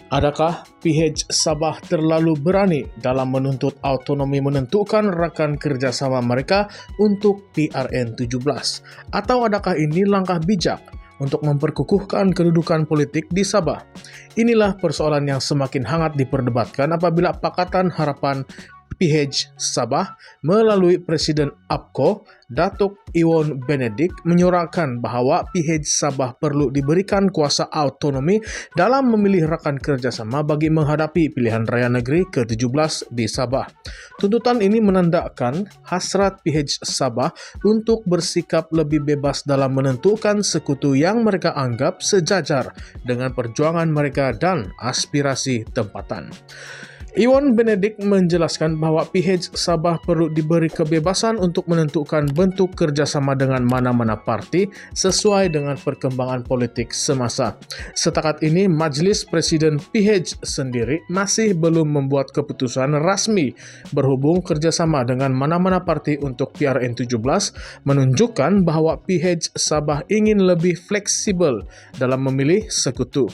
Adakah PH Sabah terlalu berani dalam menuntut autonomi menentukan rakan kerjasama mereka untuk PRN17? Atau adakah ini langkah bijak untuk memperkukuhkan kedudukan politik di Sabah? Inilah persoalan yang semakin hangat diperdebatkan apabila Pakatan Harapan PH Sabah melalui Presiden APKO, Datuk Iwan Benedik menyuarakan bahawa PH Sabah perlu diberikan kuasa autonomi dalam memilih rakan kerjasama bagi menghadapi pilihan raya negeri ke-17 di Sabah. Tuntutan ini menandakan hasrat PH Sabah untuk bersikap lebih bebas dalam menentukan sekutu yang mereka anggap sejajar dengan perjuangan mereka dan aspirasi tempatan. Iwan Benedik menjelaskan bahawa PH Sabah perlu diberi kebebasan untuk menentukan bentuk kerjasama dengan mana-mana parti sesuai dengan perkembangan politik semasa. Setakat ini, Majlis Presiden PH sendiri masih belum membuat keputusan rasmi berhubung kerjasama dengan mana-mana parti untuk PRN17 menunjukkan bahawa PH Sabah ingin lebih fleksibel dalam memilih sekutu.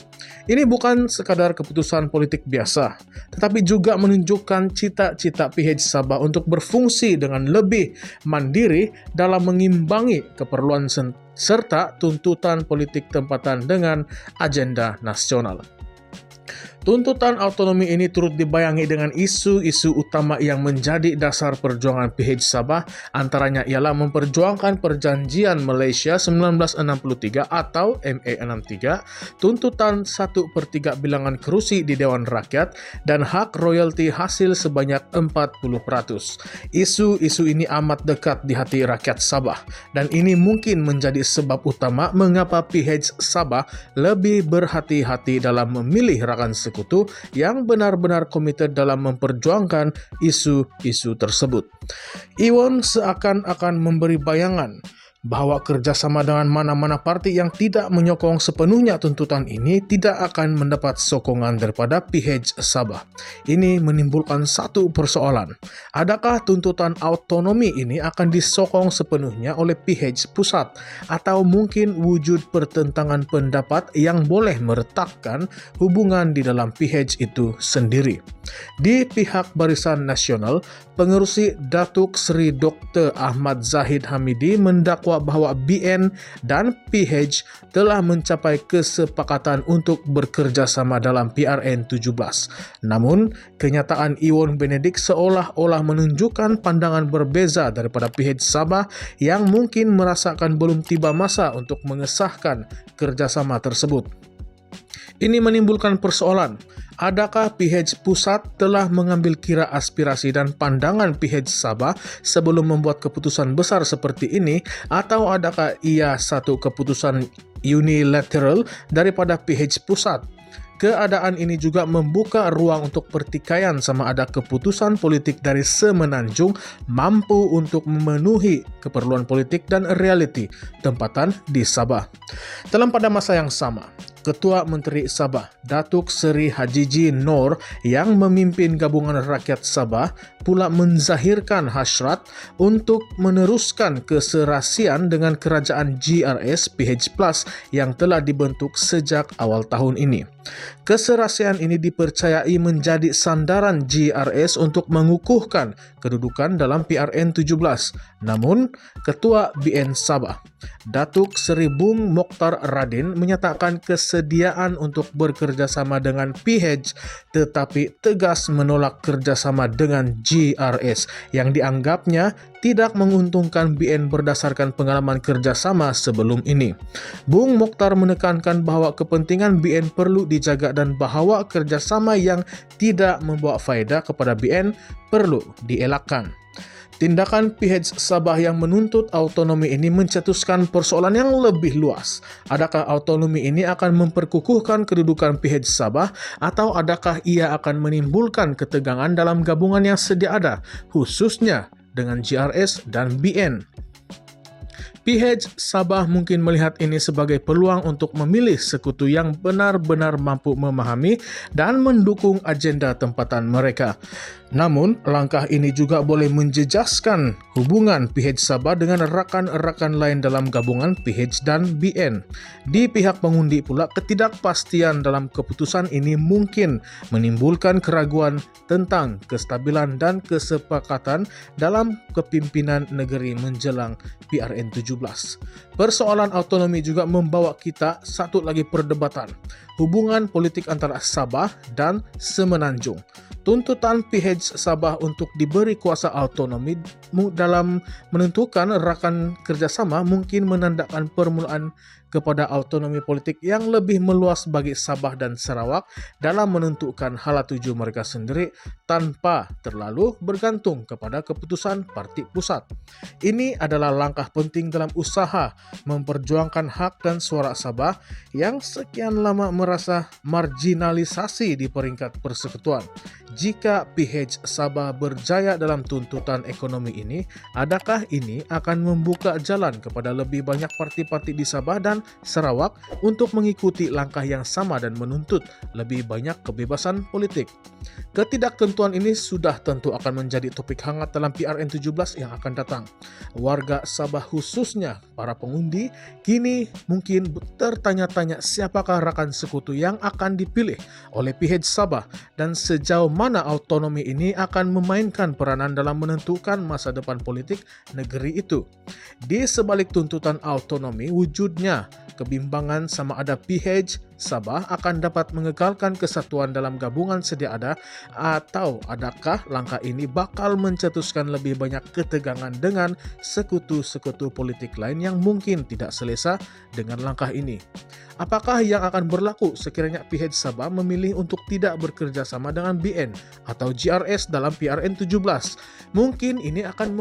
Ini bukan sekadar keputusan politik biasa, tetapi juga menunjukkan cita-cita PH Sabah untuk berfungsi dengan lebih mandiri dalam mengimbangi keperluan serta tuntutan politik tempatan dengan agenda nasional. Tuntutan autonomi ini turut dibayangi dengan isu-isu utama yang menjadi dasar perjuangan PH Sabah, antaranya ialah memperjuangkan Perjanjian Malaysia 1963 atau MA63, tuntutan 1/3 bilangan kerusi di Dewan Rakyat, dan hak royalti hasil sebanyak 40%. Isu-isu ini amat dekat di hati rakyat Sabah, dan ini mungkin menjadi sebab utama mengapa PH Sabah lebih berhati-hati dalam memilih rakan sekutu yang benar-benar komited dalam memperjuangkan isu-isu tersebut. Iwan seakan-akan memberi bayangan bahawa kerjasama dengan mana-mana parti yang tidak menyokong sepenuhnya tuntutan ini tidak akan mendapat sokongan daripada PH Sabah. Ini menimbulkan satu persoalan. Adakah tuntutan autonomi ini akan disokong sepenuhnya oleh PH Pusat atau mungkin wujud pertentangan pendapat yang boleh meretakkan hubungan di dalam PH itu sendiri? Di pihak Barisan Nasional, Pengerusi Datuk Seri Dr. Ahmad Zahid Hamidi mendakwa bahawa BN dan PH telah mencapai kesepakatan untuk bekerjasama dalam PRN17. Namun, kenyataan Iwan Benedik seolah-olah menunjukkan pandangan berbeza daripada PH Sabah yang mungkin merasakan belum tiba masa untuk mengesahkan kerjasama tersebut. Ini menimbulkan persoalan. Adakah PH Pusat telah mengambil kira aspirasi dan pandangan PH Sabah sebelum membuat keputusan besar seperti ini, atau adakah ia satu keputusan unilateral daripada PH Pusat? Keadaan ini juga membuka ruang untuk pertikaian sama ada keputusan politik dari semenanjung mampu untuk memenuhi keperluan politik dan realiti tempatan di Sabah. Dalam pada masa yang sama, Ketua Menteri Sabah, Datuk Seri Hajiji Noor yang memimpin Gabungan Rakyat Sabah pula menzahirkan hasrat untuk meneruskan keserasian dengan kerajaan GRS PH Plus yang telah dibentuk sejak awal tahun ini. Keserasian ini dipercayai menjadi sandaran GRS untuk mengukuhkan kedudukan dalam PRN17. Namun, Ketua BN Sabah, Datuk Seri Bung Mokhtar Radin menyatakan kesediaan untuk bekerjasama dengan PH tetapi tegas menolak kerjasama dengan GRS yang dianggapnya tidak menguntungkan BN berdasarkan pengalaman kerjasama sebelum ini. Bung Mokhtar menekankan bahawa kepentingan BN perlu dijaga dan bahawa kerjasama yang tidak membawa faedah kepada BN perlu dielakkan. Tindakan PH Sabah yang menuntut autonomi ini mencetuskan persoalan yang lebih luas. Adakah autonomi ini akan memperkukuhkan kedudukan PH Sabah atau adakah ia akan menimbulkan ketegangan dalam gabungan yang sedia ada, khususnya dengan GRS dan BN? PH Sabah mungkin melihat ini sebagai peluang untuk memilih sekutu yang benar-benar mampu memahami dan mendukung agenda tempatan mereka. Namun, langkah ini juga boleh menjejaskan hubungan PH Sabah dengan rakan-rakan lain dalam gabungan PH dan BN. Di pihak pengundi pula, ketidakpastian dalam keputusan ini mungkin menimbulkan keraguan tentang kestabilan dan kesepakatan dalam kepimpinan negeri menjelang PRN 17. Persoalan autonomi juga membawa kita satu lagi perdebatan, hubungan politik antara Sabah dan Semenanjung. Tuntutan PH Sabah untuk diberi kuasa autonomi dalam menentukan rakan kerjasama mungkin menandakan permulaan kepada autonomi politik yang lebih meluas bagi Sabah dan Sarawak dalam menentukan hala tuju mereka sendiri tanpa terlalu bergantung kepada keputusan parti pusat. Ini adalah langkah penting dalam usaha memperjuangkan hak dan suara Sabah yang sekian lama merasa marginalisasi di peringkat persekutuan. Jika PH Sabah berjaya dalam tuntutan ekonomi ini, adakah ini akan membuka jalan kepada lebih banyak parti-parti di Sabah dan Sarawak untuk mengikuti langkah yang sama dan menuntut lebih banyak kebebasan politik? Ketidaktentuan ini sudah tentu akan menjadi topik hangat dalam PRN 17 yang akan datang. Warga Sabah khususnya para pengundi kini mungkin tertanya-tanya siapakah rakan sekutu yang akan dipilih oleh PH Sabah dan sejauh mana autonomi ini akan memainkan peranan dalam menentukan masa depan politik negeri itu. Di sebalik tuntutan autonomi, wujudnya kebimbangan sama ada PH Sabah akan dapat mengekalkan kesatuan dalam gabungan sedia ada, atau adakah langkah ini bakal mencetuskan lebih banyak ketegangan dengan sekutu-sekutu politik lain yang mungkin tidak selesa dengan langkah ini. Apakah yang akan berlaku sekiranya PH Sabah memilih untuk tidak bekerja sama dengan BN atau GRS dalam PRN 17? Mungkin ini akan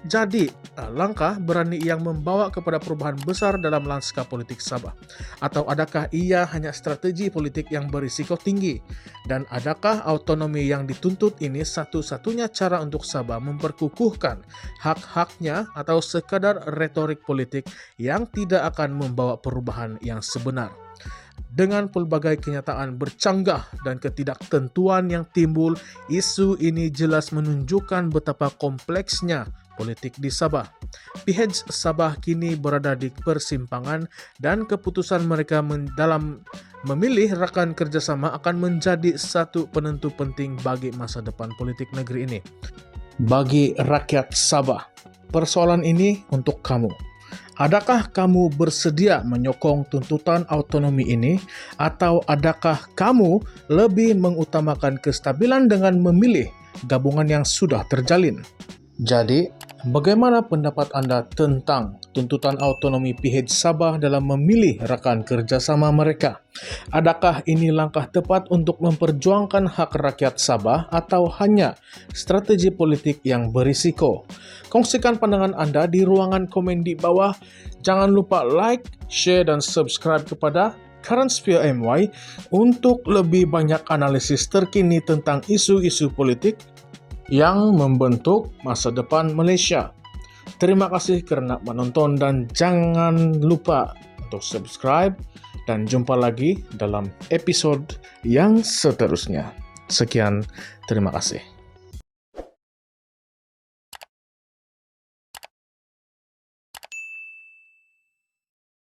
jadi langkah berani yang membawa kepada perubahan besar dalam lanskap politik Sabah. Atau adakah ia hanya strategi politik yang berisiko tinggi? Dan adakah autonomi yang dituntut ini satu-satunya cara untuk Sabah memperkukuhkan hak-haknya atau sekadar retorik politik yang tidak akan membawa perubahan yang sebenar? Dengan pelbagai kenyataan bercanggah dan ketidaktentuan yang timbul, isu ini jelas menunjukkan betapa kompleksnya politik di Sabah. PH Sabah kini berada di persimpangan dan keputusan mereka dalam memilih rakan kerjasama akan menjadi satu penentu penting bagi masa depan politik negeri ini. Bagi rakyat Sabah, persoalan ini untuk kamu. Adakah kamu bersedia menyokong tuntutan autonomi ini, atau adakah kamu lebih mengutamakan kestabilan dengan memilih gabungan yang sudah terjalin? Jadi, bagaimana pendapat Anda tentang tuntutan autonomi PH Sabah dalam memilih rakan kerjasama mereka? Adakah ini langkah tepat untuk memperjuangkan hak rakyat Sabah atau hanya strategi politik yang berisiko? Kongsikan pandangan Anda di ruangan komen di bawah. Jangan lupa like, share, dan subscribe kepada Current Sphere MY untuk lebih banyak analisis terkini tentang isu-isu politik yang membentuk masa depan Malaysia. Terima kasih kerana menonton dan jangan lupa untuk subscribe dan jumpa lagi dalam episod yang seterusnya. Sekian, terima kasih.